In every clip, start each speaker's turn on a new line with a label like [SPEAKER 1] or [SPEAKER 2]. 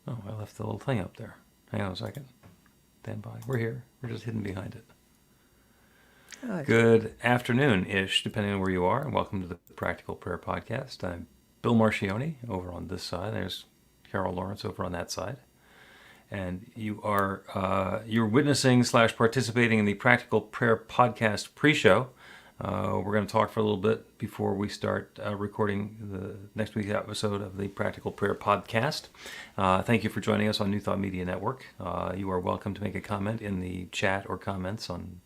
[SPEAKER 1] Oh, I left the little thing up there. Hang on a second. Stand by. We're here. We're just hidden behind it.
[SPEAKER 2] Hi.
[SPEAKER 1] Good afternoon-ish, depending on where you are, and welcome to the Practical Prayer Podcast. I'm Bill Marchiony over on this side. There's Carol Lawrence over on that side. And you're witnessing / participating in the Practical Prayer Podcast pre-show. We're going to talk for a little bit before we start recording the next week's episode of the Practical Prayer Podcast. Thank you for joining us on New Thought Media Network. You are welcome to make a comment in the chat or comments on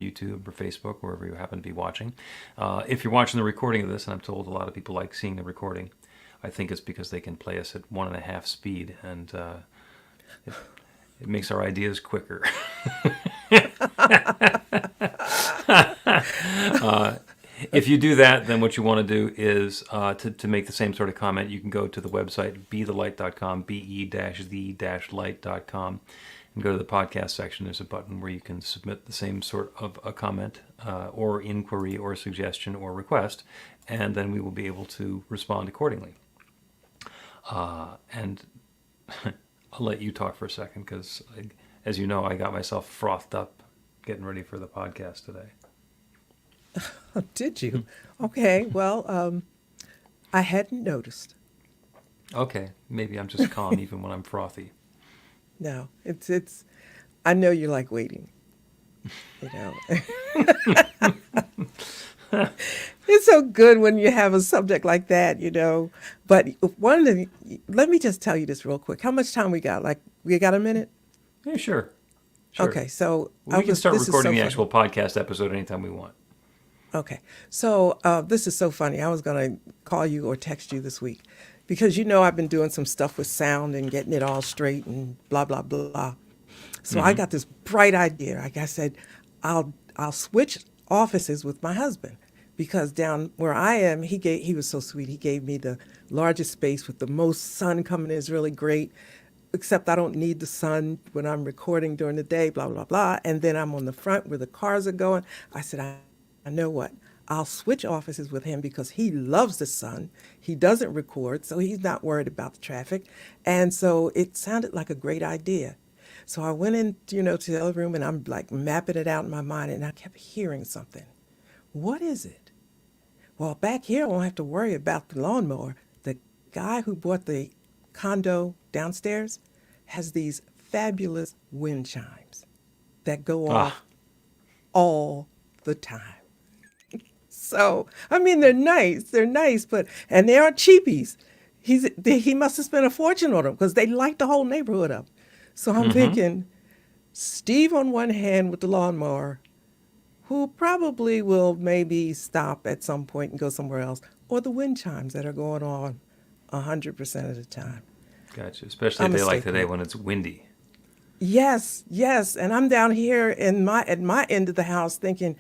[SPEAKER 1] YouTube or Facebook, wherever you happen to be watching. If you're watching the recording of this, and I'm told a lot of people like seeing the recording, I think it's because they can play us at 1.5 speed, and it makes our ideas quicker. If you do that, then what you want to do is to make the same sort of comment, you can go to the website, bethelight.com, be-the-light.com, and go to the podcast section. There's a button where you can submit the same sort of a comment or inquiry or suggestion or request, and then we will be able to respond accordingly. And I'll let you talk for a second because, as you know, I got myself frothed up getting ready for the podcast today.
[SPEAKER 2] Oh, did you? Okay. Well, I hadn't noticed.
[SPEAKER 1] Okay, maybe I'm just calm even when I'm frothy.
[SPEAKER 2] No, it's. I know you like waiting. You know, it's so good when you have a subject like that. You know, but let me just tell you this real quick. How much time we got? Like we got a minute?
[SPEAKER 1] Yeah, sure.
[SPEAKER 2] Okay. So
[SPEAKER 1] We can start
[SPEAKER 2] this is
[SPEAKER 1] recording
[SPEAKER 2] so
[SPEAKER 1] the
[SPEAKER 2] funny.
[SPEAKER 1] actual podcast episode anytime we want.
[SPEAKER 2] Okay. So this is so funny. I was going to call you or text you this week because you know I've been doing some stuff with sound and getting it all straight and blah, blah, blah. So I
[SPEAKER 1] Mm-hmm.
[SPEAKER 2] got this bright idea. Like I said, I'll switch offices with my husband because down where I am, he was so sweet. He gave me the largest space with the most sun coming in. Is really great. Except I don't need the sun when I'm recording during the day, blah, blah, blah. And then I'm on the front where the cars are going. I said, I know what? I'll switch offices with him because he loves the sun. He doesn't record, so he's not worried about the traffic. And so it sounded like a great idea. So I went in, to the other room and I'm like mapping it out in my mind and I kept hearing something. What is it? Well, back here I won't have to worry about the lawnmower. The guy who bought the condo downstairs has these fabulous wind chimes that go
[SPEAKER 1] Ah,
[SPEAKER 2] off all the time. So, I mean, they're nice, and they aren't cheapies. He must have spent a fortune on them because they light the whole neighborhood up. So I'm
[SPEAKER 1] mm-hmm.
[SPEAKER 2] thinking, Steve on one hand with the lawnmower, who probably will maybe stop at some point and go somewhere else, or the wind chimes that are going on 100% of the time.
[SPEAKER 1] Gotcha. Especially a
[SPEAKER 2] I'm a
[SPEAKER 1] day like today
[SPEAKER 2] stickler.
[SPEAKER 1] when it's windy.
[SPEAKER 2] Yes, yes, and I'm down here at my end of the house thinking,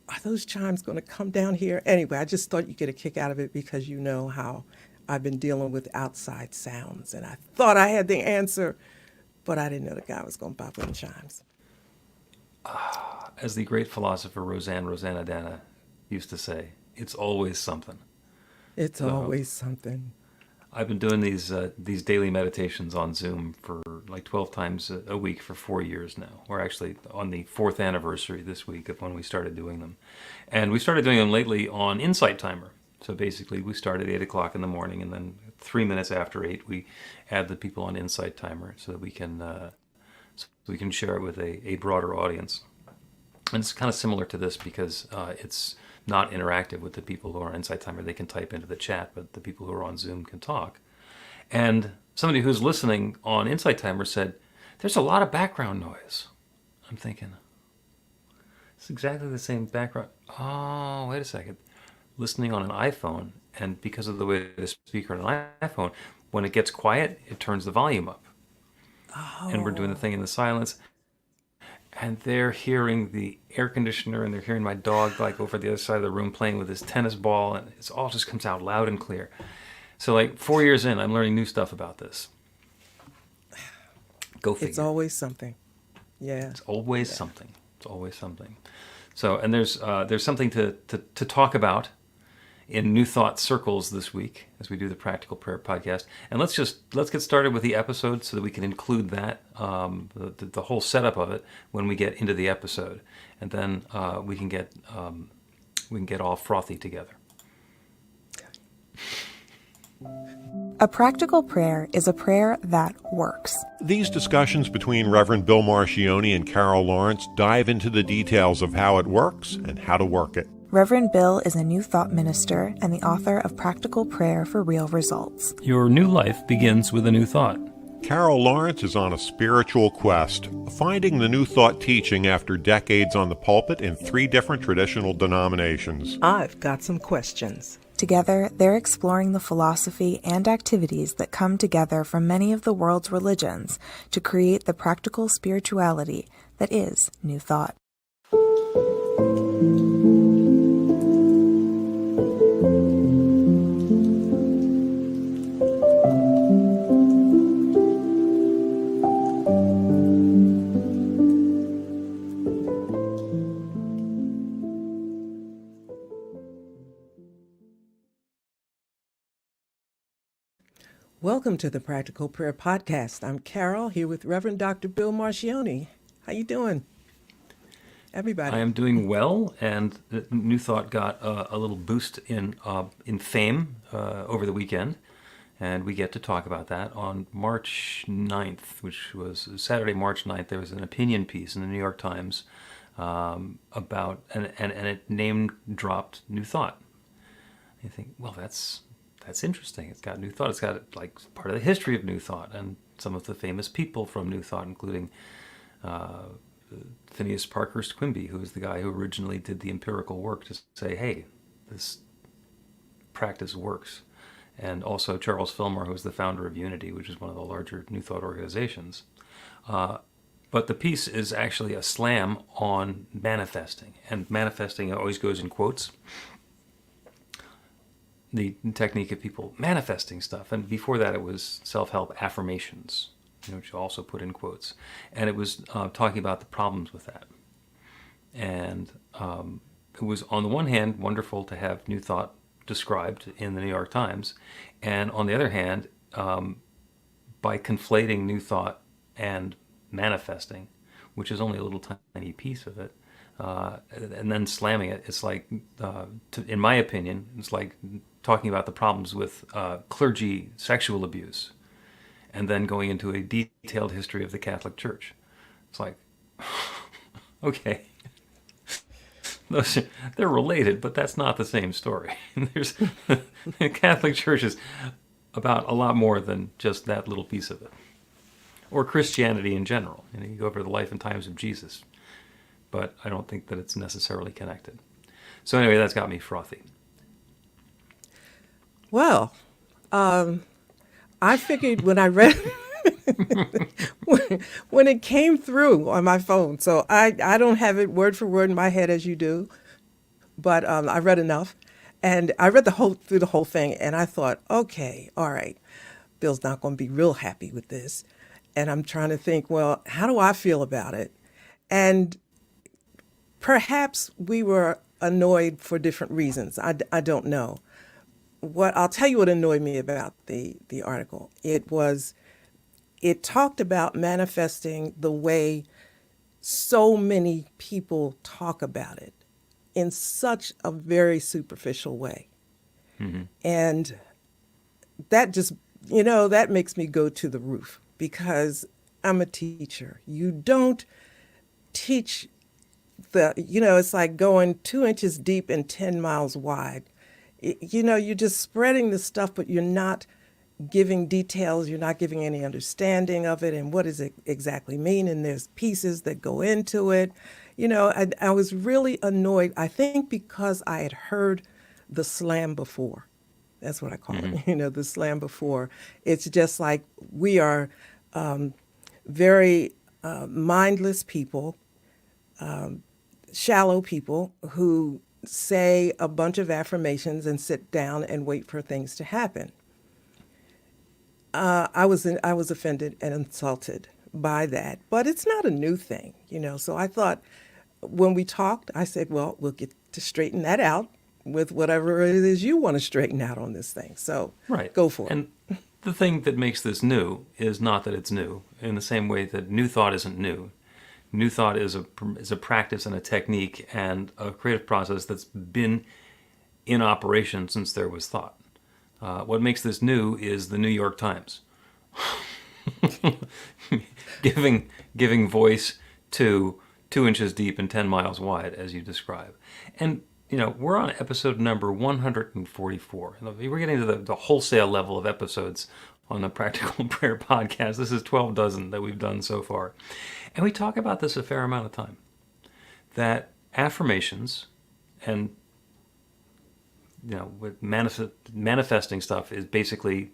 [SPEAKER 2] are those chimes going to come down here? Anyway, I just thought you get a kick out of it because you know how I've been dealing with outside sounds, and I thought I had the answer, but I didn't know the guy was going to buy wind chimes.
[SPEAKER 1] As the great philosopher Rosanna Dana used to say, it's always something.
[SPEAKER 2] It's
[SPEAKER 1] So
[SPEAKER 2] always something.
[SPEAKER 1] I've been doing these daily meditations on Zoom for like 12 times a week for 4 years now. We're actually on the 4th anniversary this week of when we started doing them. And we started doing them lately on Insight Timer. So basically we start at 8 o'clock in the morning and then 3 minutes after 8 we add the people on Insight Timer so that we can share it with a broader audience. And it's kind of similar to this because it's not interactive with the people who are on Insight Timer. They can type into the chat, but the people who are on Zoom can talk. And somebody who's listening on Insight Timer said, there's a lot of background noise. I'm thinking, it's exactly the same background. Oh, wait a second. Listening on an iPhone, and because of the way the speaker on an iPhone, when it gets quiet, it turns the volume up. And we're doing the
[SPEAKER 2] Oh,
[SPEAKER 1] thing in the silence. And they're hearing the air conditioner and they're hearing my dog like over the other side of the room playing with his tennis ball, and it all just comes out loud and clear. So like 4 years in, I'm learning new stuff about this. Go
[SPEAKER 2] it's
[SPEAKER 1] figure.
[SPEAKER 2] always something. Yeah,
[SPEAKER 1] It's always
[SPEAKER 2] yeah.
[SPEAKER 1] something. It's always something. So, and there's something to talk about in New Thought circles this week as we do the Practical Prayer podcast. And let's get started with the episode so that we can include that the whole setup of it when we get into the episode, and then we can get all frothy together.
[SPEAKER 3] A practical prayer is a prayer that works.
[SPEAKER 4] These discussions between Reverend Bill Marchiony and Carol Lawrence dive into the details of how it works and how to work it.
[SPEAKER 3] Reverend Bill is a New Thought minister and the author of Practical Prayer for Real Results.
[SPEAKER 1] Your new life begins with a new thought.
[SPEAKER 4] Carol Lawrence is on a spiritual quest, finding the New Thought teaching after decades on the pulpit in 3 different traditional denominations.
[SPEAKER 2] I've got some questions.
[SPEAKER 3] Together, they're exploring the philosophy and activities that come together from many of the world's religions to create the practical spirituality that is New Thought.
[SPEAKER 2] Welcome to the Practical Prayer Podcast. I'm Carol, here with Reverend Dr. Bill Marchiony. How you doing, everybody?
[SPEAKER 1] I am doing well, and New Thought got a little boost in fame over the weekend, and we get to talk about that on March 9th, which was Saturday, March 9th. There was an opinion piece in the New York Times about, and it name-dropped New Thought. You think, well, that's interesting. It's got New Thought. It's got like part of the history of New Thought and some of the famous people from New Thought, including Phineas Parkhurst Quimby, who is the guy who originally did the empirical work to say, hey, this practice works. And also Charles Fillmore, who is the founder of Unity, which is one of the larger New Thought organizations. But the piece is actually a slam on manifesting. And manifesting always goes in quotes. The technique of people manifesting stuff. And before that, it was self-help affirmations, which you also put in quotes. And it was talking about the problems with that. And it was, on the one hand, wonderful to have New Thought described in the New York Times. And on the other hand, by conflating New Thought and manifesting, which is only a little tiny piece of it, and then slamming it, it's like, in my opinion, it's like talking about the problems with clergy sexual abuse, and then going into a detailed history of the Catholic Church. It's like, okay, they're related, but that's not the same story. There's the Catholic Church is about a lot more than just that little piece of it, or Christianity in general. You go over the life and times of Jesus, but I don't think that it's necessarily connected. So anyway, that's got me frothy.
[SPEAKER 2] Well, I figured when I read, when it came through on my phone, so I don't have it word for word in my head as you do, but I read enough, and I read through the whole thing, and I thought, okay, all right, Bill's not going to be real happy with this, and I'm trying to think, well, how do I feel about it? And perhaps we were annoyed for different reasons. I don't know. I'll tell you what annoyed me about the article. It talked about manifesting the way so many people talk about it in such a very superficial way. Mm-hmm. And that just, that makes me go to the roof, because I'm a teacher. You don't teach it's like going 2 inches deep and 10 miles wide. You're just spreading the stuff, but you're not giving details. You're not giving any understanding of it and what does it exactly mean. And there's pieces that go into it. I was really annoyed, I think, because I had heard the slam before. That's what I call it, the slam before. It's just like we are very mindless people, shallow people who say a bunch of affirmations and sit down and wait for things to happen. I was offended and insulted by that, but it's not a new thing, So I thought, when we talked, I said, well, we'll get to straighten that out with whatever it is you want to straighten out on this thing. So
[SPEAKER 1] Right.
[SPEAKER 2] go for it.
[SPEAKER 1] And the thing that makes this new is not that it's new, in the same way that new thought isn't new. New thought is a practice and a technique and a creative process that's been in operation since there was thought. What makes this new is the New York Times giving voice to 2 inches deep and 10 miles wide, as you describe. And we're on episode number 144. We're getting to the wholesale level of episodes on the Practical Prayer Podcast. This is 12 dozen that we've done so far. And we talk about this a fair amount of time. That affirmations and with manifesting stuff is basically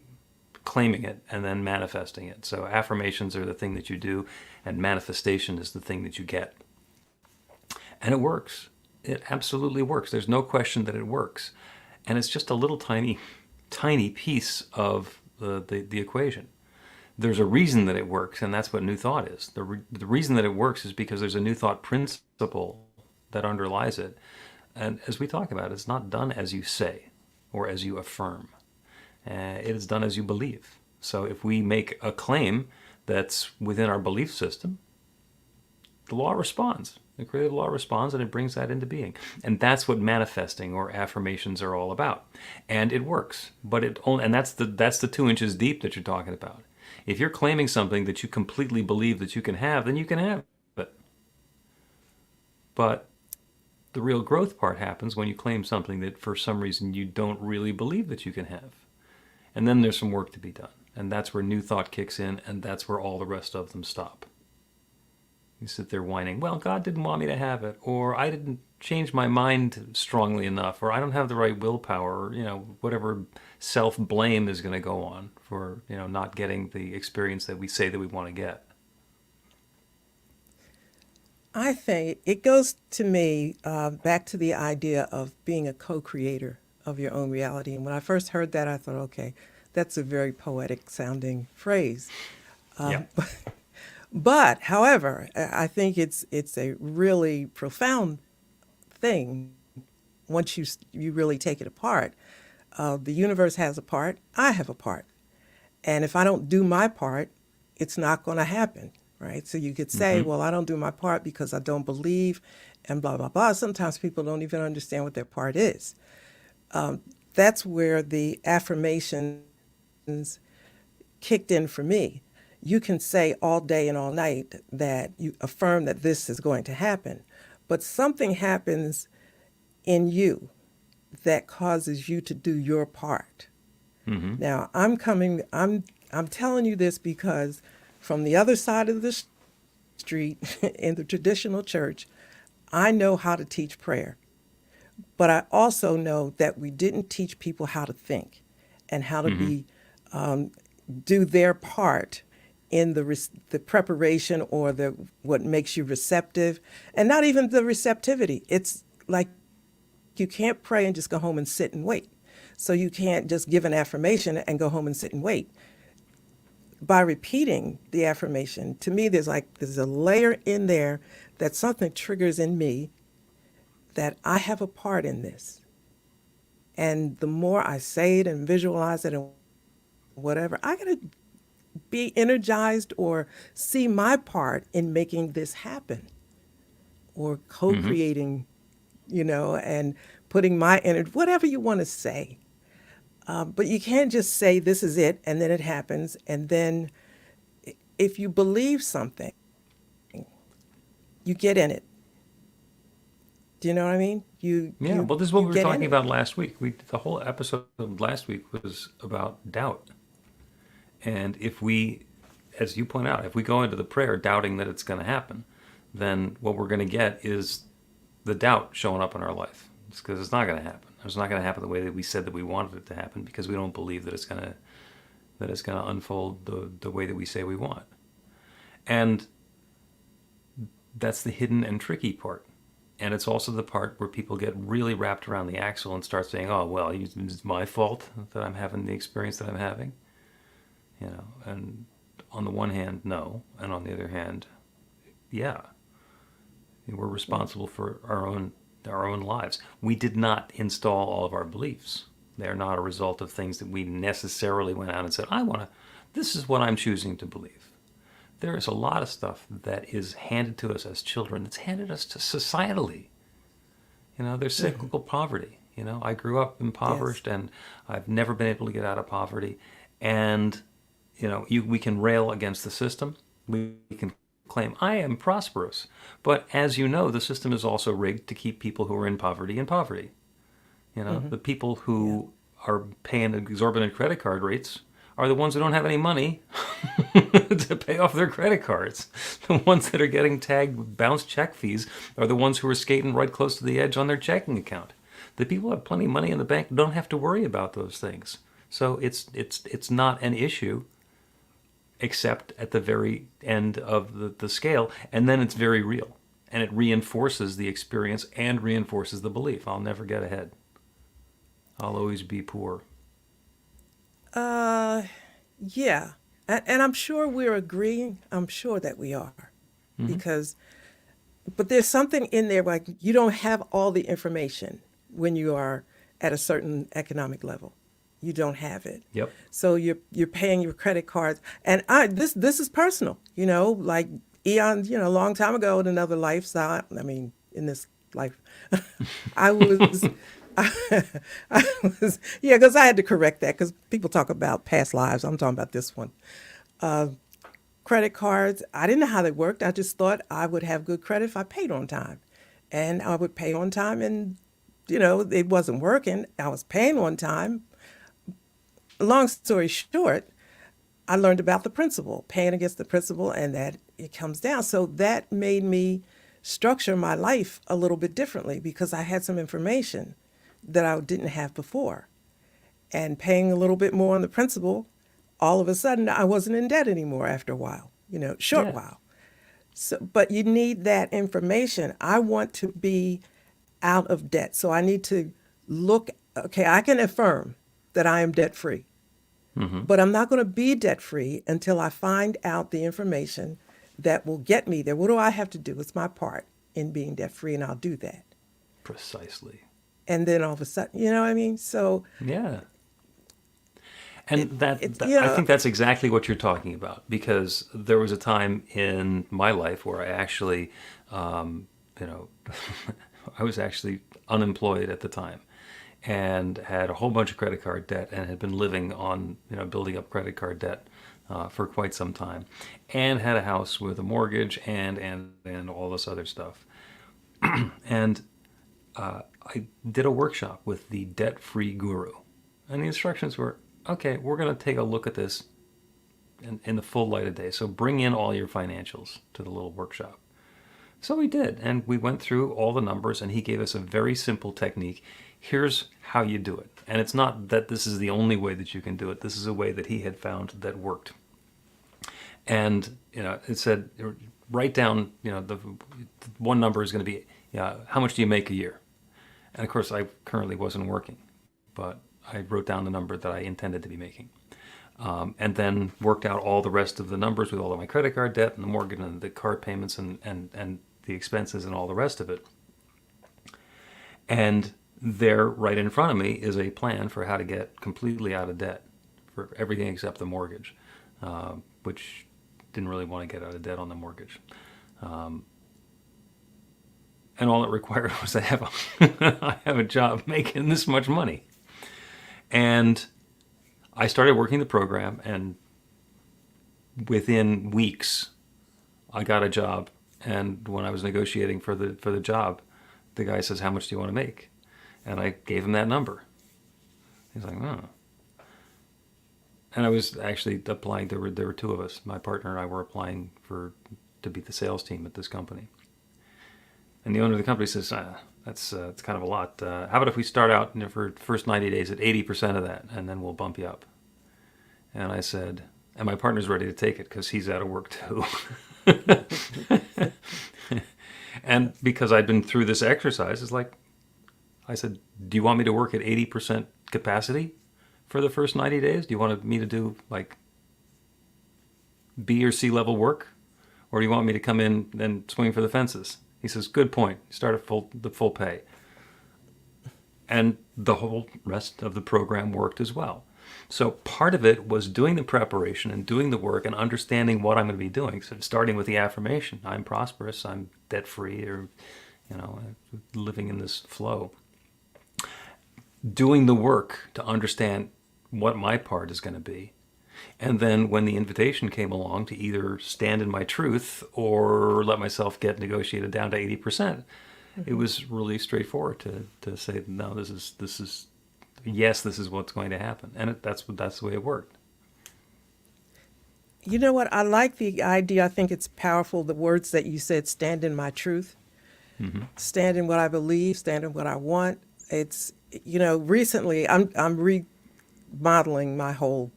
[SPEAKER 1] claiming it and then manifesting it. So affirmations are the thing that you do, and manifestation is the thing that you get. And it works. It absolutely works. There's no question that it works. And it's just a little tiny piece of the equation. There's a reason that it works, and that's what New Thought is. The reason that it works is because there's a New Thought principle that underlies it. And as we talk about, it's not done as you say or as you affirm. It is done as you believe. So if we make a claim that's within our belief system, the law responds. The creative law responds, and it brings that into being. And that's what manifesting or affirmations are all about. And it works. And that's the 2 inches deep that you're talking about. If you're claiming something that you completely believe that you can have, then you can have it. But the real growth part happens when you claim something that for some reason you don't really believe that you can have. And then there's some work to be done. And that's where New Thought kicks in, and that's where all the rest of them stop. You sit there whining, well, God didn't want me to have it, or I didn't change my mind strongly enough, or I don't have the right willpower, or, whatever self-blame is going to go on for, not getting the experience that we say that we want to get.
[SPEAKER 2] I think it goes to me back to the idea of being a co-creator of your own reality. And when I first heard that, I thought, okay, that's a very poetic sounding phrase.
[SPEAKER 1] Yeah.
[SPEAKER 2] But, however, I think it's a really profound thing once you really take it apart. The universe has a part, I have a part. And if I don't do my part, it's not going to happen, right? So you could say, well, I don't do my part because I don't believe and blah, blah, blah. Sometimes people don't even understand what their part is. That's where the affirmations kicked in for me. You can say all day and all night that you affirm that this is going to happen, but something happens in you that causes you to do your part. Mm-hmm. Now, I'm telling you this because from the other side of the street in the traditional church, I know how to teach prayer, but I also know that we didn't teach people how to think and how to be do their part in the preparation or what makes you receptive, and not even the receptivity. It's like you can't pray and just go home and sit and wait. So you can't just give an affirmation and go home and sit and wait. By repeating the affirmation, to me, there's a layer in there that something triggers in me that I have a part in this. And the more I say it and visualize it and whatever, I gotta be energized or see my part in making this happen or co-creating, and putting my energy, whatever you want to say. But you can't just say this is it and then it happens. And then if you believe something, you get in it. Do you know what I mean?
[SPEAKER 1] Well, this is what we were talking about last week. The whole episode last week was about doubt. And if we, as you point out, if we go into the prayer doubting that it's going to happen, then what we're going to get is the doubt showing up in our life. It's because it's not going to happen. It's not going to happen the way that we said that we wanted it to happen because we don't believe that it's going to unfold the way that we say we want. And that's the hidden and tricky part. And it's also the part where people get really wrapped around the axle and start saying, oh, well, it's my fault that I'm having the experience that I'm having. And on the one hand, no. And on the other hand, yeah. We're responsible for our own our own lives. We did not install all of our beliefs. They're not a result of things that we necessarily went out and said, this is what I'm choosing to believe. There is a lot of stuff that is handed to us as children that's handed us to societally. There's cyclical poverty. I grew up impoverished,
[SPEAKER 2] Yes.
[SPEAKER 1] and I've never been able to get out of poverty. And, we can rail against the system. We can claim, I am prosperous. But as you know, the system is also rigged to keep people who are in poverty in poverty. The people who are paying exorbitant credit card rates are the ones who don't have any money to pay off their credit cards. The ones that are getting tagged with bounce check fees are the ones who are skating right close to the edge on their checking account. The people who have plenty of money in the bank don't have to worry about those things. So it's not an issue, except at the very end of the scale, and then it's very real. And it reinforces the experience and reinforces the belief. I'll never get ahead. I'll always be poor.
[SPEAKER 2] Yeah. And I'm sure we're agreeing. I'm sure that we are. Because, but there's something in there like you don't have all the information when you are at a certain economic level. You don't have it.
[SPEAKER 1] Yep.
[SPEAKER 2] So you're paying your credit cards. And this is personal, like eons, a long time ago in another lifestyle. I mean, in this life, I was, yeah, because I had to correct that because people talk about past lives. I'm talking about this one. Credit cards, I didn't know how they worked. I just thought I would have good credit if I paid on time. And I would pay on time and, it wasn't working. I was paying on time. Long story short, I learned about the principle, paying against the principle, and that it comes down. So that made me structure my life a little bit differently because I had some information that I didn't have before. And paying a little bit more on the principle, all of a sudden I wasn't in debt anymore after a while, short while. So, but you need that information. I want to be out of debt. So I need to look, okay, I can affirm that I am debt free. But I'm not going to be debt free until I find out the information that will get me there. What do I have to do? It's my part in being debt free, and I'll do that.
[SPEAKER 1] Precisely.
[SPEAKER 2] And then all of a sudden, you know what I mean? So
[SPEAKER 1] yeah. And I
[SPEAKER 2] yeah.
[SPEAKER 1] think that's exactly what you're talking about, because there was a time in my life where I actually, I was actually unemployed at the time and had a whole bunch of credit card debt and had been living on, building up credit card debt for quite some time, and had a house with a mortgage and all this other stuff. And I did a workshop with the debt-free guru, and the instructions were, okay, we're going to take a look at this in the full light of day. So bring in all your financials to the little workshop. So we did, and we went through all the numbers, and he gave us a very simple technique. Here's how you do it. And it's not that this is the only way that you can do it. This is a way that he had found that worked. And, it said, write down, the one number is going to be, how much do you make a year? And of course, I currently wasn't working, but I wrote down the number that I intended to be making. And then worked out all the rest of the numbers with all of my credit card debt and the mortgage and the card payments and the expenses and all the rest of it. And there, right in front of me, is a plan for how to get completely out of debt for everything except the mortgage, which didn't really want to get out of debt on the mortgage. And all it required was I have a job making this much money. And I started working the program, and within weeks, I got a job. And when I was negotiating for the job, the guy says, "How much do you want to make?" And I gave him that number. He's like, "Oh." And I was actually applying. There were two of us. My partner and I were applying to be the sales team at this company. And the owner of the company says, "That's kind of a lot. How about if we start out for the first 90 days at 80% of that, and then we'll bump you up?" And I said, and my partner's ready to take it because he's out of work too. And because I'd been through this exercise, it's like, I said, "Do you want me to work at 80% capacity for the first 90 days? Do you want me to do like B or C level work? Or do you want me to come in and swing for the fences?" He says, good point. Start at the full pay. And the whole rest of the program worked as well. So part of it was doing the preparation and doing the work and understanding what I'm going to be doing. So starting with the affirmation, I'm prosperous, I'm debt-free, or, living in this flow. Doing the work to understand what my part is going to be. And then when the invitation came along to either stand in my truth or let myself get negotiated down to 80%, it was really straightforward to say, no, this is yes, this is what's going to happen. And that's the way it worked.
[SPEAKER 2] You know what? I like the idea. I think it's powerful, the words that you said, stand in my truth, stand in what I believe, stand in what I want. It's, recently I'm remodeling my whole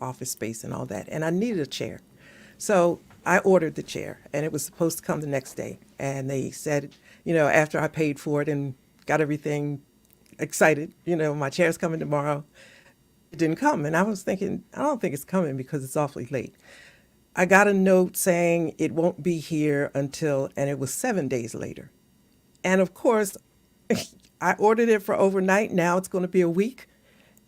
[SPEAKER 2] office space and all that, and I needed a chair. So I ordered the chair, and it was supposed to come the next day. And they said, after I paid for it and got everything excited, my chair's coming tomorrow. It didn't come. And I was thinking, I don't think it's coming because it's awfully late. I got a note saying it won't be here until, and it was 7 days later. And of course, I ordered it for overnight. Now it's going to be a week.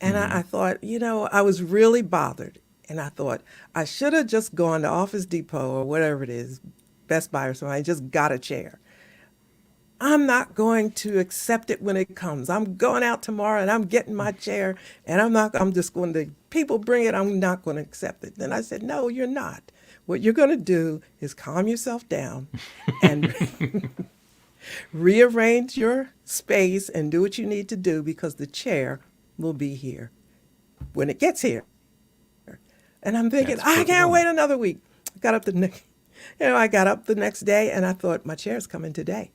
[SPEAKER 2] And I thought, I was really bothered. And I thought, I should have just gone to Office Depot or whatever it is, Best Buy or something. I just got a chair. I'm not going to accept it when it comes. I'm going out tomorrow and I'm getting my chair, and I'm just going to, people bring it, I'm not going to accept it. Then I said, no, you're not. What you're going to do is calm yourself down and rearrange your space and do what you need to do, because the chair will be here when it gets here. And I'm thinking, I can't wait another week. I got up the next day and I thought, my chair's coming today.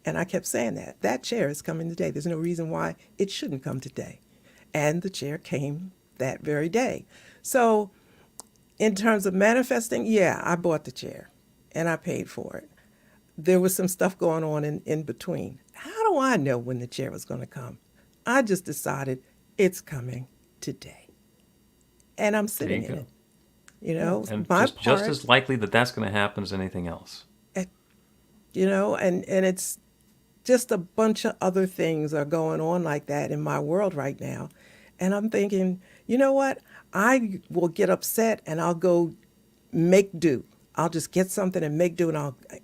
[SPEAKER 2] And I kept saying that chair is coming today. There's no reason why it shouldn't come today. And the chair came that very day. So in terms of manifesting, yeah, I bought the chair and I paid for it. There was some stuff going on in between. How do I know when the chair was going to come? I just decided it's coming today. And I'm sitting in it.
[SPEAKER 1] And
[SPEAKER 2] my
[SPEAKER 1] just as likely that's going to happen as anything else.
[SPEAKER 2] And it's just a bunch of other things are going on like that in my world right now. And I'm thinking, you know what? I will get upset and I'll go make do. I'll just get something and make do.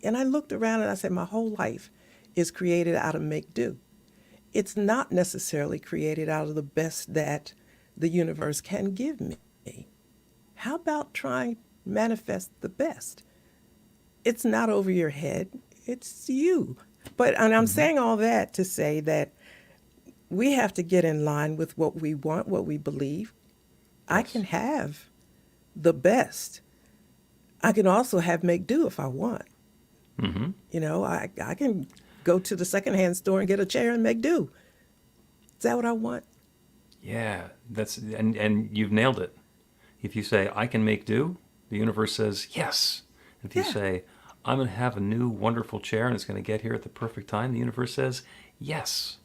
[SPEAKER 2] And I looked around and I said, my whole life is created out of make do. It's not necessarily created out of the best that the universe can give me. How about trying to manifest the best? It's not over your head. It's you. And I'm saying all that to say that we have to get in line with what we want, what we believe. Yes. I can have the best. I can also have make do if I want. I can go to the secondhand store and get a chair and make do. Is that what I want?
[SPEAKER 1] Yeah, and you've nailed it. If you say, I can make do, the universe says, yes. If you say, I'm going to have a new wonderful chair and it's going to get here at the perfect time, the universe says, yes.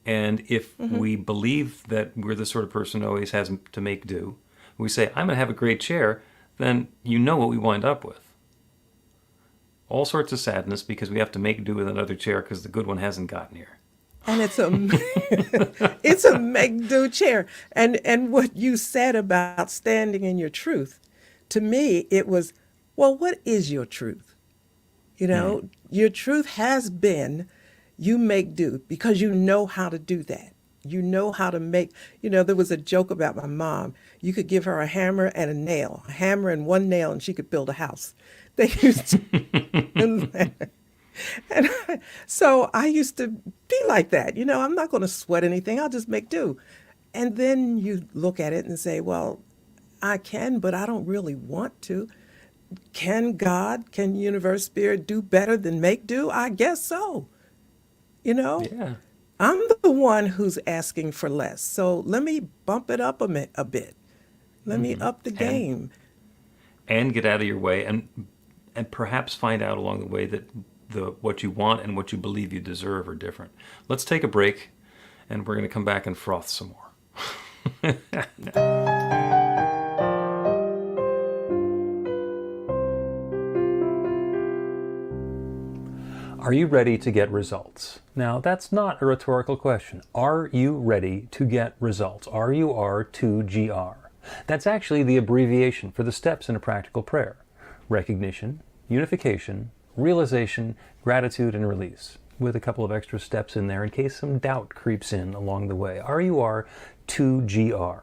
[SPEAKER 1] And if we believe that we're the sort of person who always has to make do, we say, I'm going to have a great chair, then you know what we wind up with. All sorts of sadness because we have to make do with another chair because the good one hasn't gotten here.
[SPEAKER 2] And it's a make do chair. And what you said about standing in your truth, to me, it was, well, what is your truth? Your truth has been you make do because you know how to do that. You know how to make, there was a joke about my mom. You could give her a hammer and a hammer and one nail, and she could build a house. They used to. And so I used to be like that. I'm not going to sweat anything. I'll just make do. And then you look at it and say, well, I can, but I don't really want to. Can universe, spirit do better than make do? I guess so.
[SPEAKER 1] Yeah.
[SPEAKER 2] I'm the one who's asking for less. So let me bump it up a bit. Let me up the game.
[SPEAKER 1] And get out of your way and perhaps find out along the way that what you want and what you believe you deserve are different. Let's take a break, and we're going to come back and froth some more. Are you ready to get results? Now, that's not a rhetorical question. Are you ready to get results? RUR2GR. That's actually the abbreviation for the steps in a practical prayer. Recognition, unification, realization, gratitude, and release, with a couple of extra steps in there in case some doubt creeps in along the way. RUR2GR.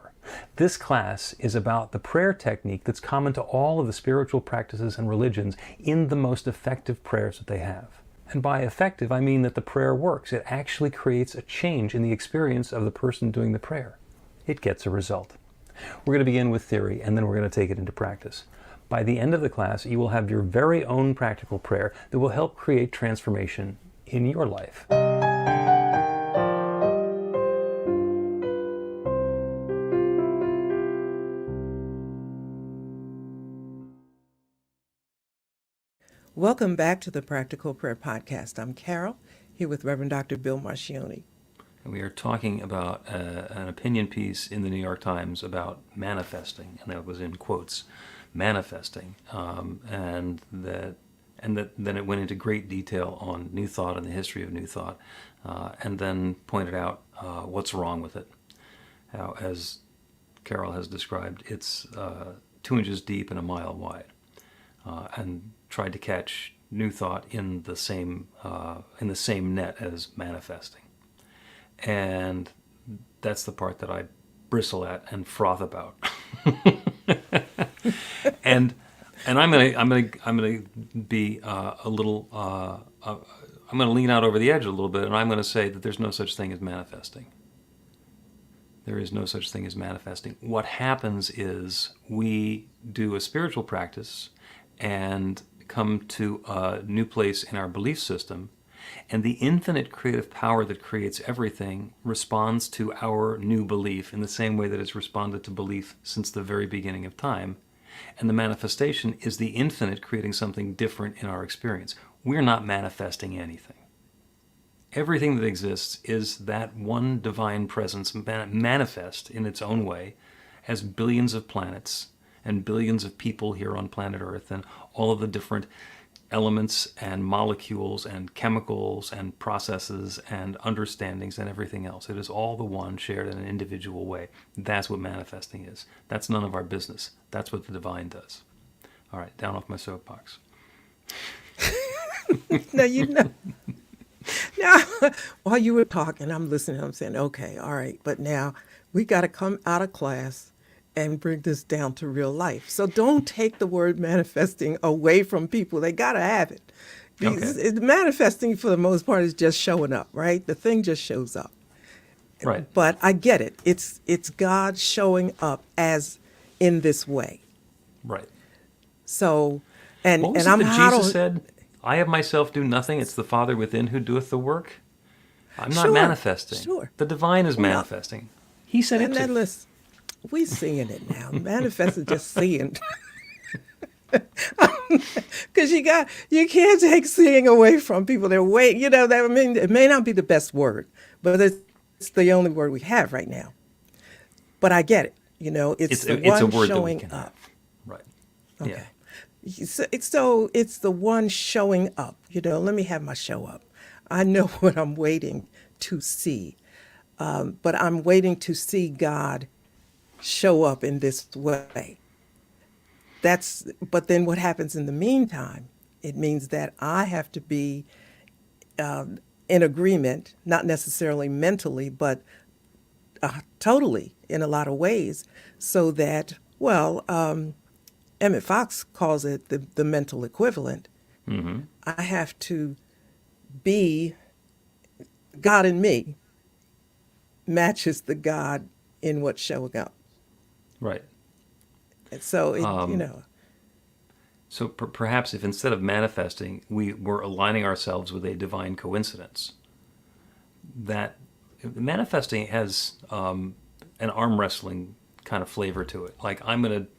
[SPEAKER 1] This class is about the prayer technique that's common to all of the spiritual practices and religions in the most effective prayers that they have. And by effective, I mean that the prayer works. It actually creates a change in the experience of the person doing the prayer. It gets a result. We're going to begin with theory, and then we're going to take it into practice. By the end of the class, you will have your very own practical prayer that will help create transformation in your life.
[SPEAKER 2] Welcome back to the Practical Prayer Podcast. I'm Carol, here with Reverend Dr. Bill Marchiony.
[SPEAKER 1] And we are talking about an opinion piece in the New York Times about manifesting, and that was in quotes, manifesting, and then it went into great detail on New Thought and the history of New Thought, and then pointed out what's wrong with it. How, as Carol has described, it's 2 inches deep and a mile wide, and tried to catch New Thought in the same net as manifesting. And that's the part that I bristle at and froth about. and I'm gonna be a little I'm gonna lean out over the edge a little bit, and I'm gonna say that there's no such thing as manifesting. There is no such thing as manifesting. What happens is we do a spiritual practice and come to a new place in our belief system, and the infinite creative power that creates everything responds to our new belief in the same way that it's responded to belief since the very beginning of time. And the manifestation is the infinite creating something different in our experience. We're not manifesting anything. Everything that exists is that one divine presence manifest in its own way as billions of planets and billions of people here on planet Earth, and all of the different elements and molecules and chemicals and processes and understandings and everything else. It is all the one shared in an individual way. That's what manifesting is. That's none of our business. That's what the divine does. All right, down off my soapbox.
[SPEAKER 2] Now, while you were talking, I'm listening, I'm saying, okay, all right, but now we got to come out of class and bring this down to real life. So don't take the word manifesting away from people. They got to have it.
[SPEAKER 1] Okay.
[SPEAKER 2] Manifesting, for the most part, is just showing up, right? The thing just shows up.
[SPEAKER 1] Right.
[SPEAKER 2] But I get it. It's God showing up as in this way.
[SPEAKER 1] Right.
[SPEAKER 2] So, and
[SPEAKER 1] What was
[SPEAKER 2] and
[SPEAKER 1] it
[SPEAKER 2] I'm
[SPEAKER 1] that Jesus said? I of myself do nothing. It's the Father within who doeth the work. I'm not manifesting.
[SPEAKER 2] Sure.
[SPEAKER 1] The divine is manifesting. He said it
[SPEAKER 2] And
[SPEAKER 1] too.
[SPEAKER 2] then listen, we seeing it now. Manifest is just seeing. Because you can't take seeing away from people. They're waiting. It may not be the best word, but it's the only word we have right now. But I get it. It's the one
[SPEAKER 1] a word
[SPEAKER 2] showing
[SPEAKER 1] that we can
[SPEAKER 2] up.
[SPEAKER 1] have. Right.
[SPEAKER 2] Okay.
[SPEAKER 1] Yeah.
[SPEAKER 2] So it's the one showing up. Let me have my show up. I know what I'm waiting to see, but I'm waiting to see God show up in this way. But then what happens in the meantime? It means that I have to be in agreement, not necessarily mentally, but totally in a lot of ways, so that, Emmett Fox calls it the mental equivalent.
[SPEAKER 1] Mm-hmm.
[SPEAKER 2] I have to be, God in me matches the God in what's showing up.
[SPEAKER 1] Right.
[SPEAKER 2] And so,
[SPEAKER 1] So perhaps if instead of manifesting, we were aligning ourselves with a divine coincidence, that manifesting has an arm wrestling kind of flavor to it. Like I'm gonna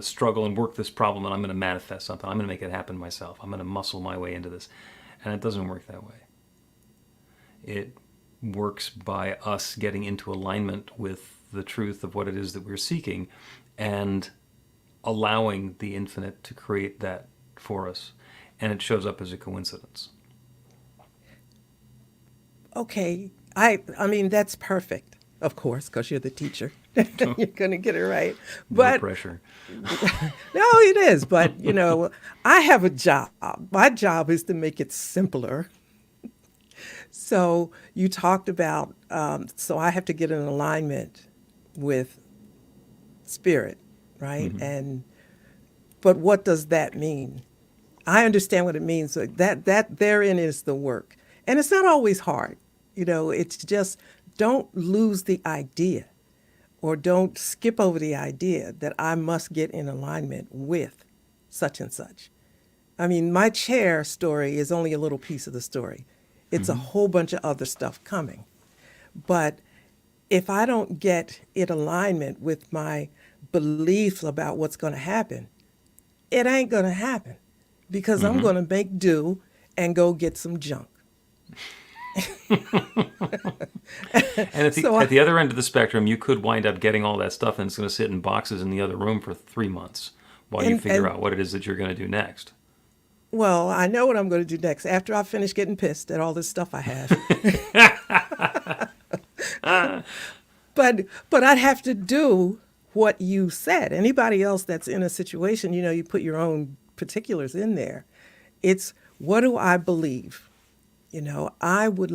[SPEAKER 1] struggle and work this problem, and I'm gonna manifest something. I'm gonna make it happen myself. I'm gonna muscle my way into this, and it doesn't work that way. It works by us getting into alignment with the truth of what it is that we're seeking, and allowing the infinite to create that for us. and it shows up as a coincidence.
[SPEAKER 2] Okay, I mean that's perfect, of course, because you're the teacher. You're going to get it right.
[SPEAKER 1] No
[SPEAKER 2] But
[SPEAKER 1] pressure.
[SPEAKER 2] no, it is. But I have a job. My job is to make it simpler. So you talked about, so I have to get in alignment with spirit, right? But what does that mean? I understand what it means. So that therein is the work, and it's not always hard. It's just don't lose the idea, or don't skip over the idea that I must get in alignment with such and such. I mean, my chair story is only a little piece of the story. It's a whole bunch of other stuff coming. But if I don't get in alignment with my beliefs about what's going to happen, it ain't going to happen because I'm going to make do and go get some junk.
[SPEAKER 1] And at the,
[SPEAKER 2] So
[SPEAKER 1] at the other end of the spectrum, you could wind up getting all that stuff and it's going to sit in boxes in the other room for 3 months while you figure out what it is that you're going to do next.
[SPEAKER 2] Well, I know what I'm going to do next after I finish getting pissed at all this stuff I have. But I'd have to do what you said. Anybody else that's in a situation, you put your own particulars in there. It's what do I believe? I would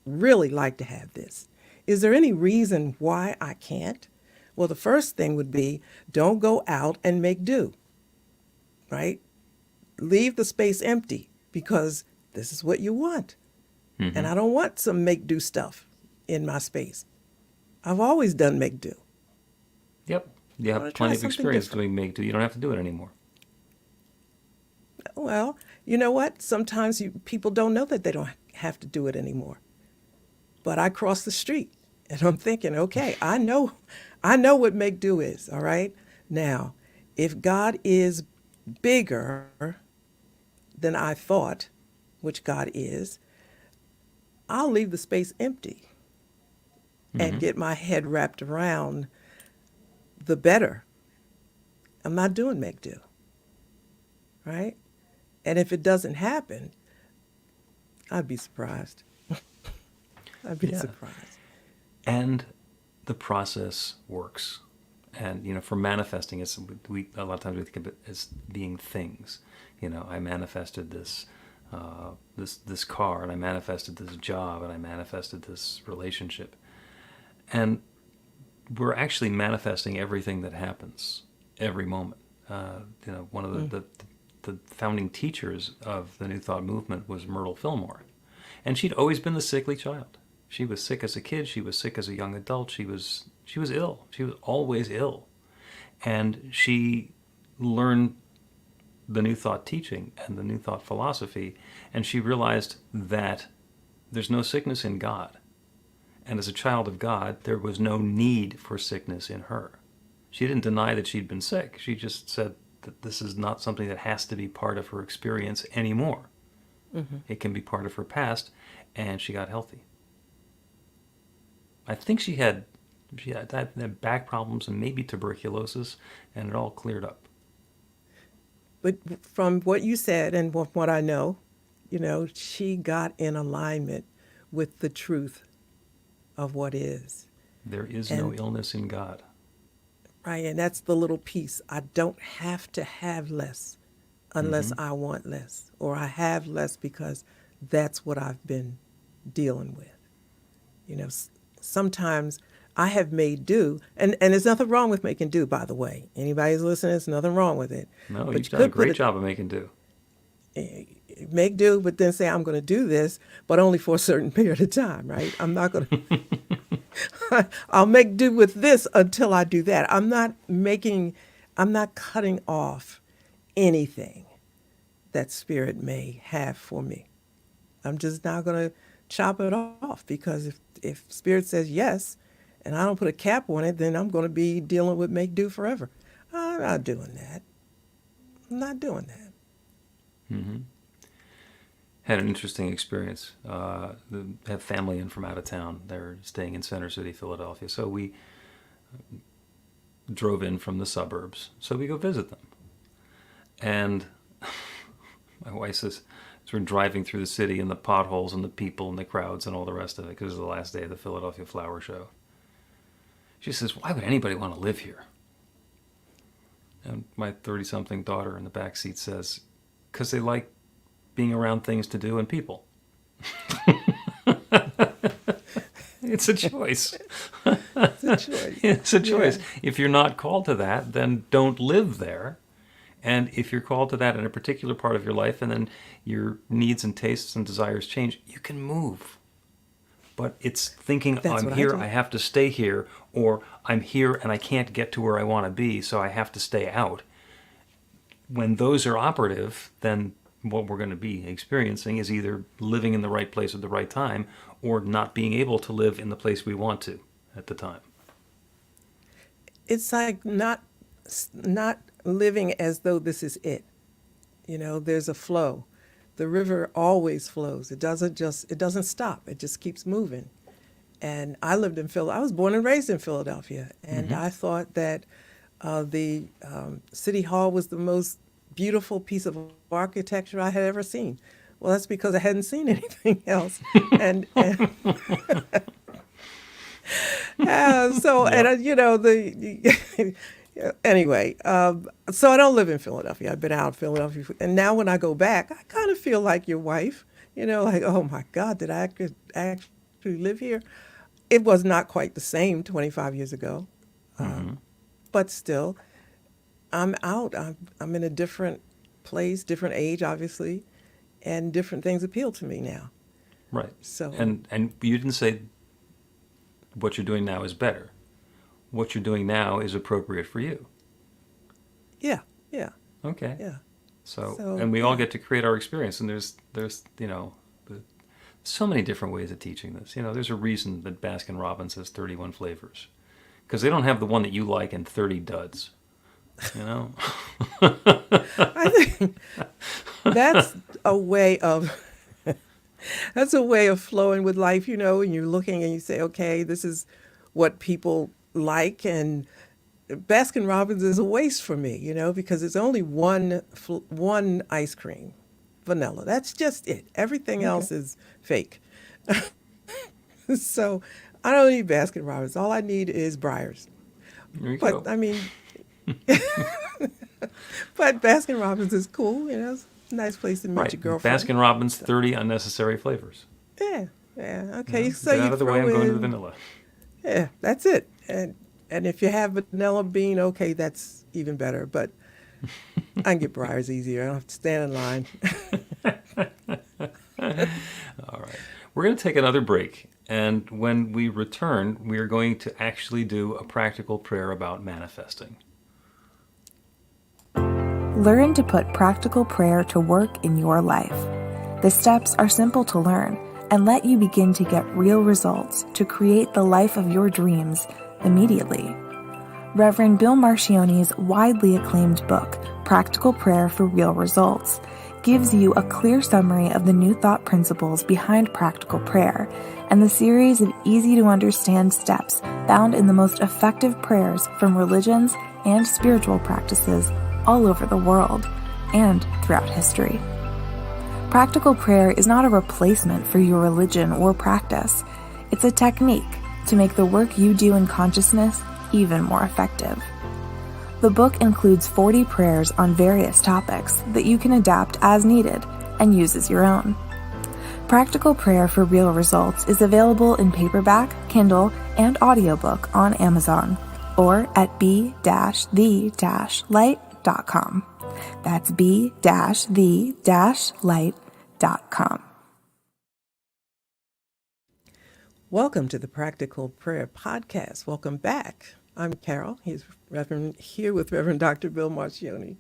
[SPEAKER 2] really like to have this. Is there any reason why I can't? Well, the first thing would be don't go out and make do, right? Leave the space empty because this is what you want. And I don't want some make do stuff in my space. I've always done make do.
[SPEAKER 1] Yep. You
[SPEAKER 2] I wanna
[SPEAKER 1] have
[SPEAKER 2] try
[SPEAKER 1] plenty of
[SPEAKER 2] something
[SPEAKER 1] experience
[SPEAKER 2] different.
[SPEAKER 1] doing make do. You don't have to do it anymore.
[SPEAKER 2] Well, you know what? Sometimes people don't know that they don't have to do it anymore. But I cross the street and I'm thinking, okay, I know what make do is, all right? Now, if God is bigger than I thought, which God is, I'll leave the space empty and get my head wrapped around the better. I'm not doing make do, right? And if it doesn't happen, I'd be surprised. I'd be
[SPEAKER 1] Yeah.
[SPEAKER 2] surprised.
[SPEAKER 1] And the process works. And for manifesting, we a lot of times we think of it as being things. I manifested this this car, and I manifested this job, and I manifested this relationship, and we're actually manifesting everything that happens every moment. One of the founding teachers of the New Thought movement was Myrtle Fillmore, and she'd always been the sickly child. She was sick as a kid. She was sick as a young adult. She was ill. She was always ill. And she learned the New Thought teaching and the New Thought philosophy, and she realized that there's no sickness in God. And as a child of God, there was no need for sickness in her. She didn't deny that she'd been sick. She just said that this is not something that has to be part of her experience anymore. It can be part of her past, and she got healthy. I think she had back problems and maybe tuberculosis, and it all cleared up.
[SPEAKER 2] But from what you said and what I know, she got in alignment with the truth of what is.
[SPEAKER 1] There is no
[SPEAKER 2] And
[SPEAKER 1] illness in God.
[SPEAKER 2] right, and that's the little piece. I don't have to have less unless I want less, or I have less because that's what I've been dealing with. Sometimes I have made do, and there's nothing wrong with making do, by the way. Anybody who's listening, there's nothing wrong with it.
[SPEAKER 1] No,
[SPEAKER 2] But
[SPEAKER 1] you've
[SPEAKER 2] you
[SPEAKER 1] done a
[SPEAKER 2] could put
[SPEAKER 1] great
[SPEAKER 2] it,
[SPEAKER 1] job of making do.
[SPEAKER 2] make do, but then say, I'm going to do this, but only for a certain period of time, right? I'm not going to, I'll make do with this until I do that. I'm not cutting off anything that Spirit may have for me. I'm just not going to chop it off because if Spirit says yes, and I don't put a cap on it, then I'm going to be dealing with make do forever. I'm not doing that. I'm not doing that.
[SPEAKER 1] Had an interesting experience. Have family in from out of town. They're staying in Center City, Philadelphia. So we drove in from the suburbs. So we go visit them. And My wife says, as we're driving through the city and the potholes and the people and the crowds and all the rest of it, because it's the last day of the Philadelphia Flower Show. She says, why would anybody want to live here? And my 30-something daughter in the back seat says, because they like being around things to do and people. It's a choice.
[SPEAKER 2] It's a choice.
[SPEAKER 1] It's a choice.
[SPEAKER 2] Yeah.
[SPEAKER 1] If you're not called to that, then don't live there. And if you're called to that in a particular part of your life, and then your needs and tastes and desires change, you can move. But it's thinking,
[SPEAKER 2] That's
[SPEAKER 1] I'm
[SPEAKER 2] what I
[SPEAKER 1] here,
[SPEAKER 2] do.
[SPEAKER 1] I have to stay here, or I'm here and I can't get to where I want to be, so I have to stay out. When those are operative, then what we're going to be experiencing is either living in the right place at the right time, or not being able to live in the place we want to at the time.
[SPEAKER 2] It's like not living as though this is it. You know, there's a flow. The river always flows. It doesn't stop. It just keeps moving. And I lived in Philadelphia. I was born and raised in Philadelphia, and I thought that the City Hall was the most beautiful piece of architecture I had ever seen. Well, that's because I hadn't seen anything else. and you know, anyway, so I don't live in Philadelphia. I've been out of Philadelphia. And now when I go back, I kind of feel like your wife, you know, like, oh my God, did I actually live here? It was not quite the same 25 years ago. But still, I'm out. I'm in a different place, different age, obviously, and different things appeal to me now.
[SPEAKER 1] Right.
[SPEAKER 2] So
[SPEAKER 1] And you didn't say what you're doing now is better. What you're doing now is appropriate for you.
[SPEAKER 2] yeah.
[SPEAKER 1] Okay.
[SPEAKER 2] Yeah.
[SPEAKER 1] So
[SPEAKER 2] So,
[SPEAKER 1] and we all
[SPEAKER 2] yeah.
[SPEAKER 1] get to create our experience, and there's you know so many different ways of teaching this. You know, there's a reason that Baskin Robbins has 31 flavors, because they don't have the one that you like and 30 duds. You know.
[SPEAKER 2] I think that's a way of flowing with life, you know, and you're looking and you say, okay, this is what people like, and Baskin Robbins is a waste for me, you know, because it's only one ice cream, vanilla. That's just it. Everything else is fake. So I don't need Baskin Robbins. All I need is Breyers.
[SPEAKER 1] There you
[SPEAKER 2] But
[SPEAKER 1] go.
[SPEAKER 2] I mean, but Baskin Robbins is cool, you know. It's a nice place to meet
[SPEAKER 1] Right.
[SPEAKER 2] your girlfriend.
[SPEAKER 1] Baskin Robbins 30 unnecessary flavors.
[SPEAKER 2] Yeah. Okay. So
[SPEAKER 1] Get
[SPEAKER 2] you
[SPEAKER 1] out of the way.
[SPEAKER 2] throw
[SPEAKER 1] I'm going to the
[SPEAKER 2] in-
[SPEAKER 1] vanilla.
[SPEAKER 2] Yeah, that's it. And if you have vanilla bean, okay, that's even better. But I can get Breyers easier. I don't have to stand in line.
[SPEAKER 1] All right. We're going to take another break. And when we return, we are going to actually do a practical prayer about manifesting.
[SPEAKER 3] Learn to put practical prayer to work in your life. The steps are simple to learn and let you begin to get real results to create the life of your dreams immediately. Reverend Bill Marchiony's widely acclaimed book, Practical Prayer for Real Results, gives you a clear summary of the New Thought principles behind practical prayer and the series of easy-to-understand steps found in the most effective prayers from religions and spiritual practices all over the world and throughout history. Practical prayer is not a replacement for your religion or practice. It's a technique to make the work you do in consciousness even more effective. The book includes 40 prayers on various topics that you can adapt as needed and use as your own. Practical Prayer for Real Results is available in paperback, Kindle, and audiobook on Amazon or at b-the-light.com. That's b-the-light.com.
[SPEAKER 2] Welcome to the Practical Prayer Podcast. Welcome back. I'm Carol. He's here with Reverend Dr. Bill Marchiony.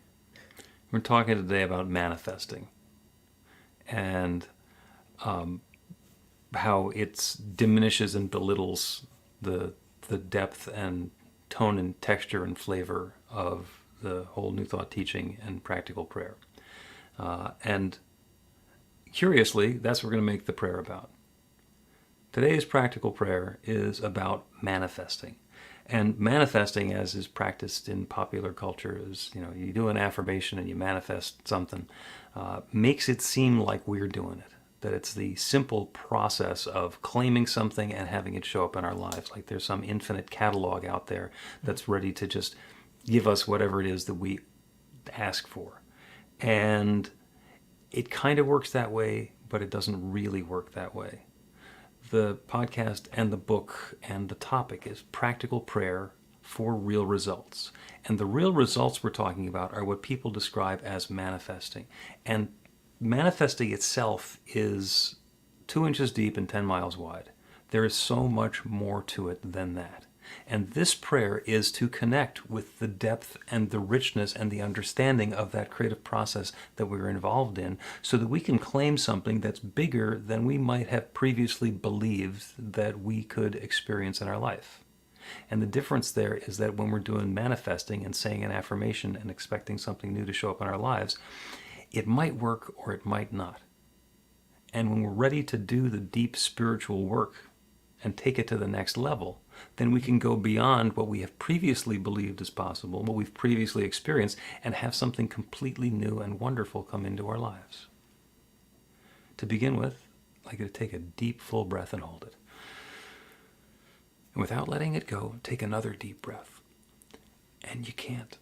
[SPEAKER 1] We're talking today about manifesting and how it diminishes and belittles the depth and tone and texture and flavor of the whole New Thought teaching and practical prayer. And curiously, that's what we're going to make the prayer about. Today's practical prayer is about manifesting. And manifesting, as is practiced in popular culture, is, you do an affirmation and you manifest something, makes it seem like we're doing it. That it's the simple process of claiming something and having it show up in our lives. Like there's some infinite catalog out there that's ready to just give us whatever it is that we ask for. And it kind of works that way, but it doesn't really work that way. The podcast and the book and the topic is practical prayer for real results. And the real results we're talking about are what people describe as manifesting. And manifesting itself is 2 inches deep and 10 miles wide. There is so much more to it than that. And this prayer is to connect with the depth and the richness and the understanding of that creative process that we're involved in, so that we can claim something that's bigger than we might have previously believed that we could experience in our life. And the difference there is that when we're doing manifesting and saying an affirmation and expecting something new to show up in our lives, it might work or it might not. And when we're ready to do the deep spiritual work and take it to the next level, then we can go beyond what we have previously believed is possible, what we've previously experienced, and have something completely new and wonderful come into our lives. To begin with, I'd like you to take a deep, full breath and hold it. And without letting it go, take another deep breath. And you can't.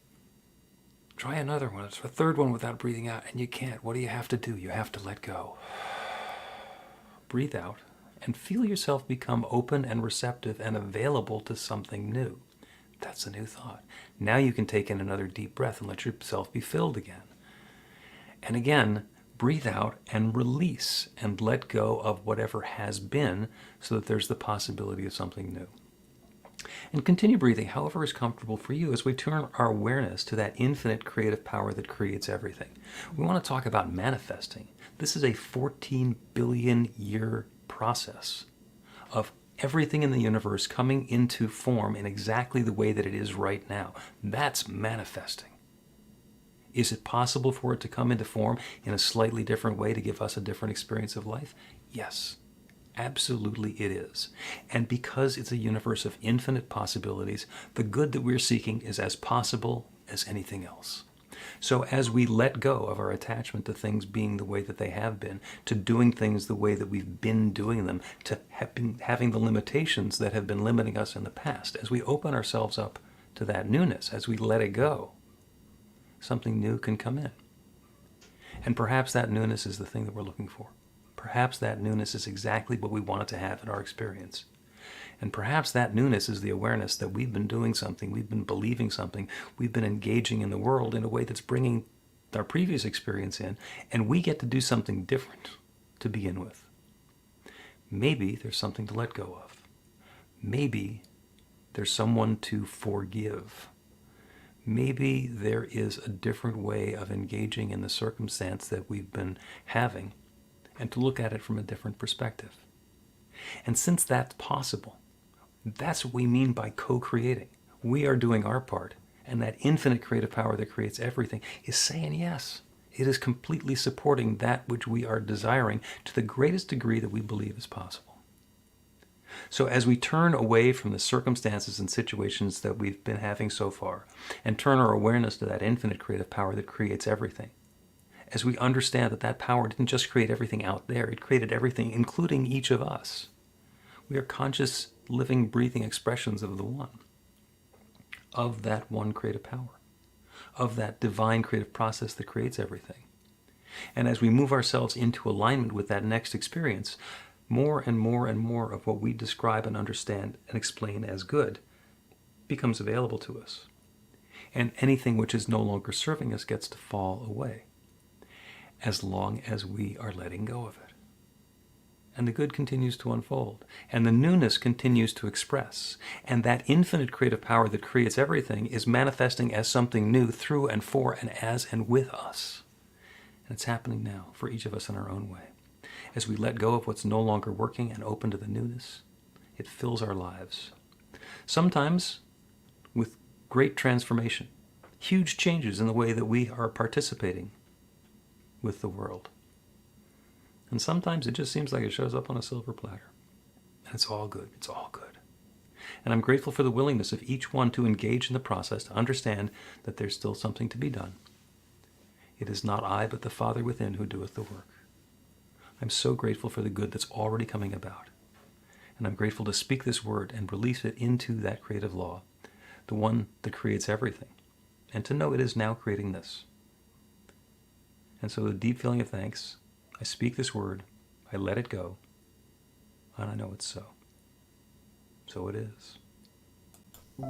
[SPEAKER 1] Try another one. It's a third one without breathing out, and you can't. What do you have to do? You have to let go. Breathe out and feel yourself become open and receptive and available to something new. That's a new thought. Now you can take in another deep breath and let yourself be filled again. And again, breathe out and release and let go of whatever has been, so that there's the possibility of something new. And continue breathing however is comfortable for you as we turn our awareness to that infinite creative power that creates everything. We want to talk about manifesting. This is a 14 billion year process of everything in the universe coming into form in exactly the way that it is right now. That's manifesting. Is it possible for it to come into form in a slightly different way to give us a different experience of life? Yes. Absolutely it is. And because it's a universe of infinite possibilities, the good that we're seeking is as possible as anything else. So as we let go of our attachment to things being the way that they have been, to doing things the way that we've been doing them, to having the limitations that have been limiting us in the past, as we open ourselves up to that newness, as we let it go, something new can come in. And perhaps that newness is the thing that we're looking for. Perhaps that newness is exactly what we wanted to have in our experience. And perhaps that newness is the awareness that we've been doing something, we've been believing something, we've been engaging in the world in a way that's bringing our previous experience in, and we get to do something different to begin with. Maybe there's something to let go of. Maybe there's someone to forgive. Maybe there is a different way of engaging in the circumstance that we've been having, and to look at it from a different perspective. And since that's possible, that's what we mean by co-creating. We are doing our part, and that infinite creative power that creates everything is saying yes. It is completely supporting that which we are desiring to the greatest degree that we believe is possible. So as we turn away from the circumstances and situations that we've been having so far, and turn our awareness to that infinite creative power that creates everything, as we understand that that power didn't just create everything out there, it created everything, including each of us. We are conscious, living, breathing expressions of the one, of that one creative power, of that divine creative process that creates everything. And as we move ourselves into alignment with that next experience, more and more and more of what we describe and understand and explain as good becomes available to us. And anything which is no longer serving us gets to fall away, as long as we are letting go of it. And the good continues to unfold, and the newness continues to express, and that infinite creative power that creates everything is manifesting as something new through and for and as and with us. And it's happening now for each of us in our own way. As we let go of what's no longer working and open to the newness, it fills our lives. Sometimes with great transformation, huge changes in the way that we are participating with the world. And sometimes it just seems like it shows up on a silver platter. And it's all good. It's all good. And I'm grateful for the willingness of each one to engage in the process, to understand that there's still something to be done. It is not I, but the Father within who doeth the work. I'm so grateful for the good that's already coming about. And I'm grateful to speak this word and release it into that creative law, the one that creates everything, and to know it is now creating this. And so with a deep feeling of thanks, I speak this word, I let it go, and I know it's so. So it is.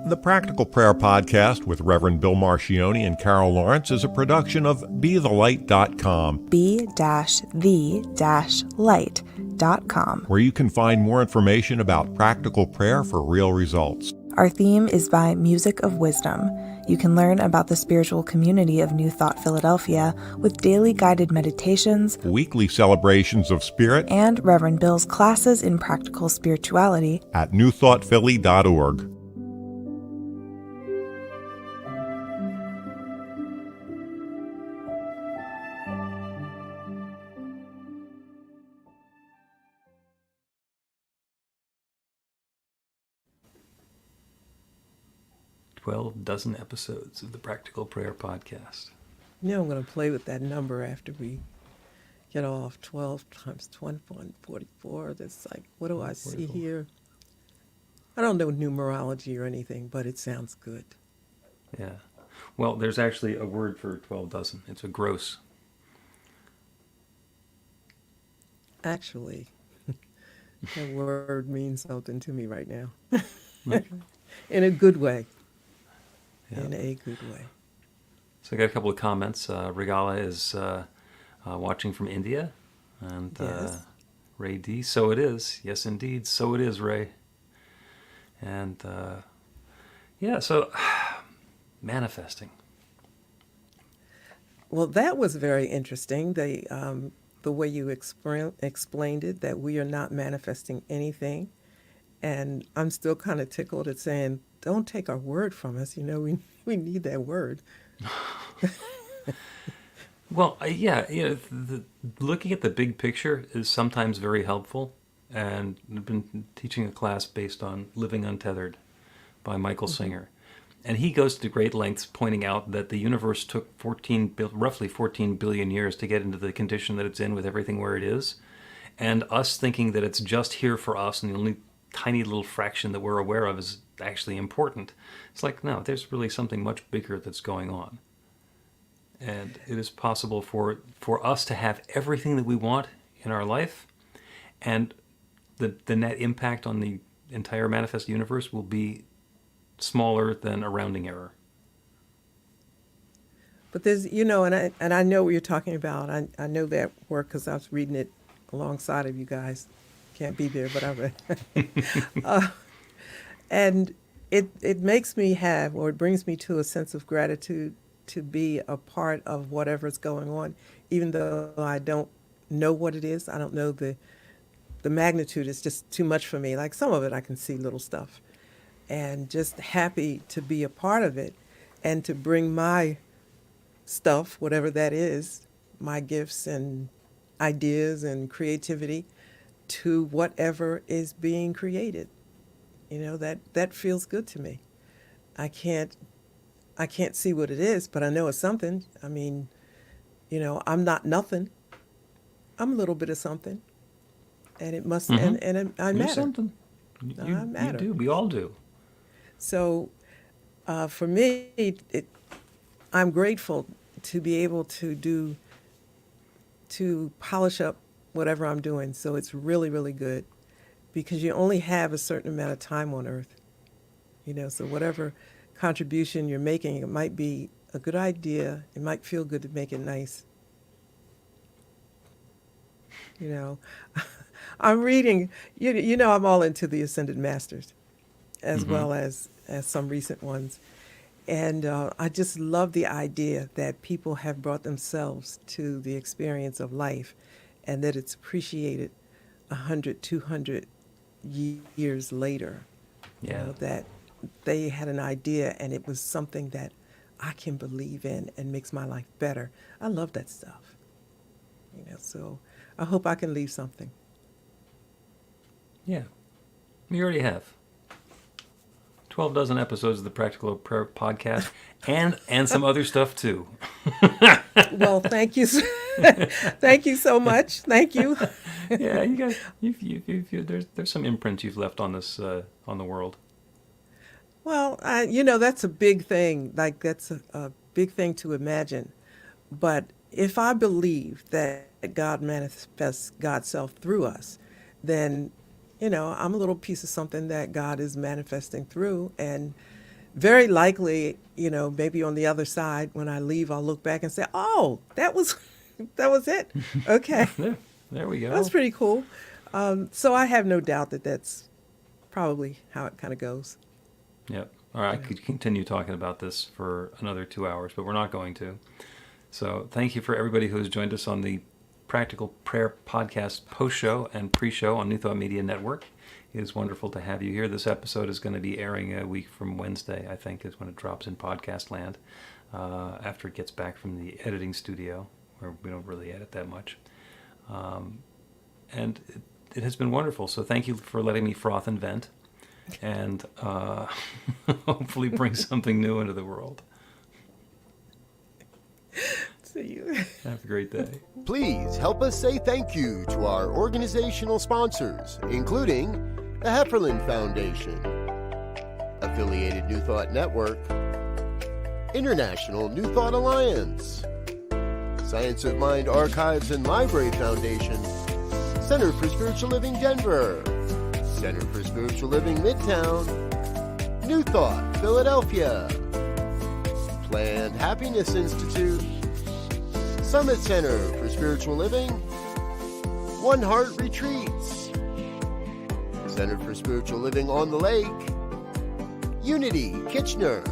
[SPEAKER 4] The Practical Prayer Podcast with Reverend Bill Marchiony and Carol Lawrence is a production of BeTheLight.com,
[SPEAKER 3] be-the-light.com,
[SPEAKER 4] where you can find more information about practical prayer for real results.
[SPEAKER 3] Our theme is by Music of Wisdom. You can learn about the spiritual community of New Thought Philadelphia with daily guided meditations,
[SPEAKER 4] Weekly celebrations of spirit,
[SPEAKER 3] and Reverend Bill's classes in practical spirituality
[SPEAKER 4] at newthoughtphilly.org.
[SPEAKER 1] $12 episodes of the Practical Prayer Podcast.
[SPEAKER 2] I'm going to play with that number after we get off. 12 times 21, 44. That's like, what do I see
[SPEAKER 1] 44.
[SPEAKER 2] here? I don't know numerology or anything, but it sounds good.
[SPEAKER 1] Yeah. Well, there's actually a word for 12 dozen. It's a gross.
[SPEAKER 2] Actually, that word means something to me right now. In a good way.
[SPEAKER 1] Yeah.
[SPEAKER 2] In a good way.
[SPEAKER 1] So I got a couple of comments. Regala is watching from India. And
[SPEAKER 2] Yes.
[SPEAKER 1] Ray D, so it is. Yes, indeed. So it is, Ray. And yeah, so manifesting.
[SPEAKER 2] Well, that was very interesting. The way you explained it, that we are not manifesting anything. And I'm still kind of tickled at saying, don't take our word from us. We need that word.
[SPEAKER 1] Well, yeah, looking at the big picture is sometimes very helpful. And I've been teaching a class based on Living Untethered by Michael Singer. And he goes to great lengths pointing out that the universe took roughly 14 billion years to get into the condition that it's in with everything where it is. And us thinking that it's just here for us and the only tiny little fraction that we're aware of is actually important. It's like, no, there's really something much bigger that's going on. And it is possible for us to have everything that we want in our life, and the net impact on the entire manifest universe will be smaller than a rounding error.
[SPEAKER 2] But there's, and I know what you're talking about. I know that work because I was reading it alongside of you guys. Can't be there, but I read. And it makes me it brings me to a sense of gratitude to be a part of whatever's going on, even though I don't know what it is. I don't know the magnitude. Is just too much for me. Like some of it, I can see little stuff, and just happy to be a part of it, and to bring my stuff, whatever that is, my gifts and ideas and creativity, to whatever is being created. That feels good to me. I can't see what it is, but I know it's something. I mean, I'm not nothing. I'm a little bit of something, and it must, and I
[SPEAKER 1] You're
[SPEAKER 2] matter.
[SPEAKER 1] something.
[SPEAKER 2] I
[SPEAKER 1] You
[SPEAKER 2] matter.
[SPEAKER 1] do. We all do.
[SPEAKER 2] So, for me, I'm grateful to be able to polish up whatever I'm doing. So it's really, really good, because you only have a certain amount of time on earth. So whatever contribution you're making, it might be a good idea. It might feel good to make it nice. I'm reading, I'm all into the Ascended Masters, as well as some recent ones. And I just love the idea that people have brought themselves to the experience of life, and that it's appreciated 100, 200 years later.
[SPEAKER 1] Yeah.
[SPEAKER 2] That they had an idea and it was something that I can believe in and makes my life better. I love that stuff. So I hope I can leave something.
[SPEAKER 1] Yeah. You already have. 12 dozen episodes of the Practical Prayer Podcast, and some other stuff too.
[SPEAKER 2] Well, thank you. Thank you so much. Thank you.
[SPEAKER 1] Yeah, you guys, there's some imprint you've left on this on the world.
[SPEAKER 2] Well, that's a big thing. Like, that's a big thing to imagine. But if I believe that God manifests God's self through us, then, I'm a little piece of something that God is manifesting through. And very likely, maybe on the other side, when I leave, I'll look back and say, oh, that was it. Okay.
[SPEAKER 1] There we go.
[SPEAKER 2] That's pretty cool. So I have no doubt that that's probably how it kind of goes.
[SPEAKER 1] Yep. All right. I could continue talking about this for another 2 hours, but we're not going to. So thank you for everybody who has joined us on the Practical Prayer Podcast post-show and pre-show on New Thought Media Network. It is wonderful to have you here. This episode is going to be airing a week from Wednesday, I think, is when it drops in podcast land, after it gets back from the editing studio, where we don't really edit that much. And it has been wonderful. So thank you for letting me froth and vent, and hopefully bring something new into the world.
[SPEAKER 2] See you.
[SPEAKER 1] Have a great day.
[SPEAKER 5] Please help us say thank you to our organizational sponsors, including the Hefferland Foundation, Affiliated New Thought Network, International New Thought Alliance, Science of Mind Archives and Library Foundation, Center for Spiritual Living Denver, Center for Spiritual Living Midtown, New Thought Philadelphia, Planned Happiness Institute, Summit Center for Spiritual Living, One Heart Retreats, Center for Spiritual Living on the Lake, Unity Kitchener,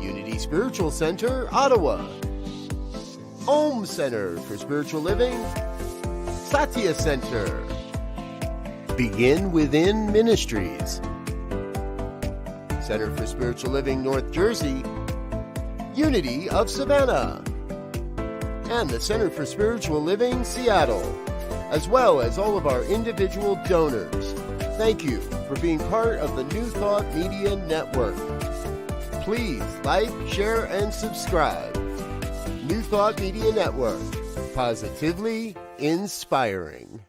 [SPEAKER 5] Unity Spiritual Center Ottawa, Om Center for Spiritual Living, Satya Center, Begin Within Ministries, Center for Spiritual Living North Jersey, Unity of Savannah, and the Center for Spiritual Living Seattle, as well as all of our individual donors. Thank you for being part of the New Thought Media Network. Please like, share, and subscribe. New Thought Media Network, positively inspiring.